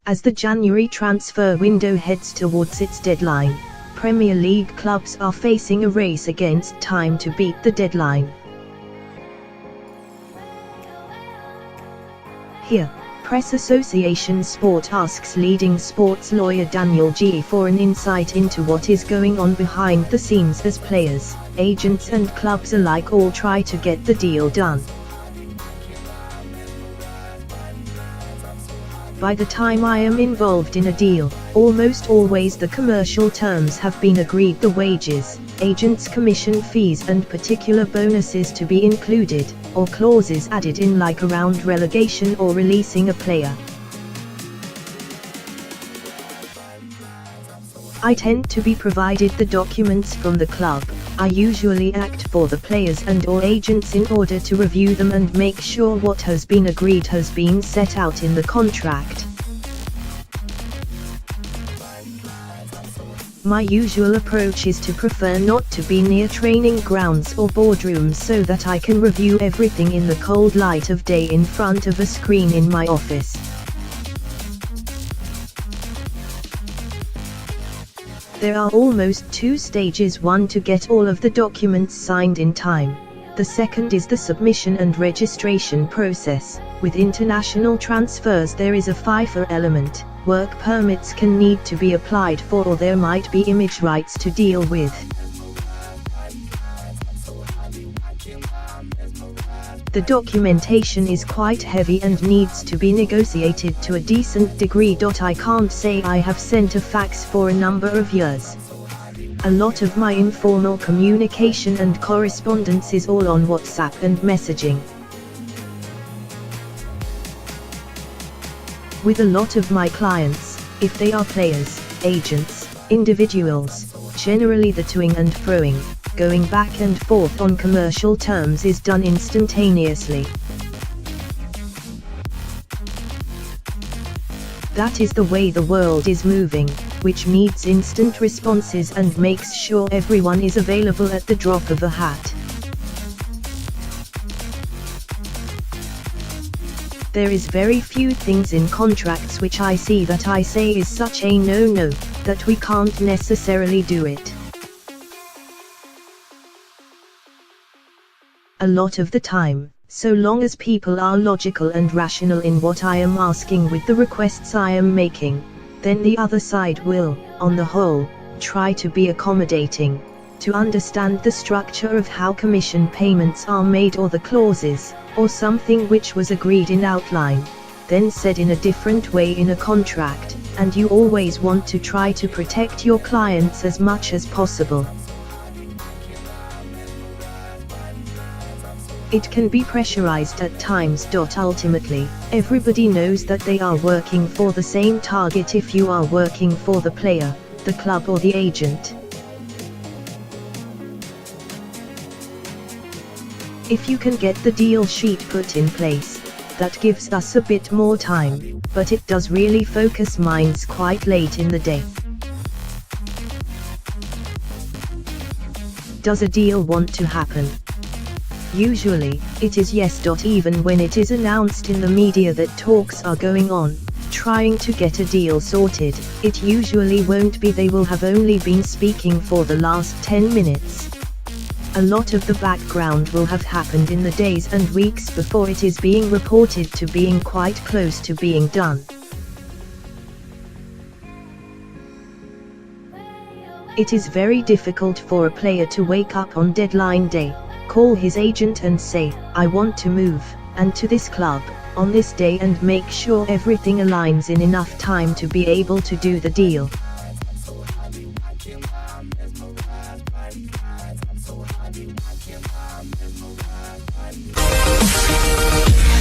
As the January transfer window heads towards its deadline, Premier League clubs are facing a race against time to beat the deadline. Here, Press Association Sport asks leading sports lawyer Daniel Geey for an insight into what is going on behind the scenes as players, agents and clubs alike all try to get the deal done. By the time I am involved in a deal, almost always the commercial terms have been agreed, the wages, agents' commission fees and particular bonuses to be included, or clauses added in like around relegation or releasing a player. I tend to be provided the documents from the club. I usually act for the players and or agents in order to review them and make sure what has been agreed has been set out in the contract. My usual approach is to prefer not to be near training grounds or boardrooms so that I can review everything in the cold light of day in front of a screen in my office. There are almost two stages: one to get all of the documents signed in time. The second is the submission and registration process. With international transfers there is a FIFA element. Work permits can need to be applied for, or there might be image rights to deal with. The documentation is quite heavy and needs to be negotiated to a decent degree. I can't say I have sent a fax for a number of years. A lot of my informal communication and correspondence is all on WhatsApp and messaging. With a lot of my clients, if they are players, agents, individuals, generally the toing and froing, going back and forth on commercial terms is done instantaneously. That is the way the world is moving, which needs instant responses and makes sure everyone is available at the drop of a hat. There is very few things in contracts which I see that I say is such a no-no, that we can't necessarily do it. A lot of the time, so long as people are logical and rational in what I am asking with the requests I am making, then the other side will, on the whole, try to be accommodating, to understand the structure of how commission payments are made or the clauses, or something which was agreed in outline, then said in a different way in a contract, and you always want to try to protect your clients as much as possible. It can be pressurized at times. Ultimately, everybody knows that they are working for the same target if you are working for the player, the club or the agent. If you can get the deal sheet put in place, that gives us a bit more time, but it does really focus minds quite late in the day. Does a deal want to happen? Usually, it is yes. Even when it is announced in the media that talks are going on, trying to get a deal sorted, it usually won't be. They will have only been speaking for the last 10 minutes. A lot of the background will have happened in the days and weeks before it is being reported to being quite close to being done. It is very difficult for a player to wake up on deadline day, call his agent and say, I want to move, and to this club, on this day, and make sure everything aligns in enough time to be able to do the deal. I can't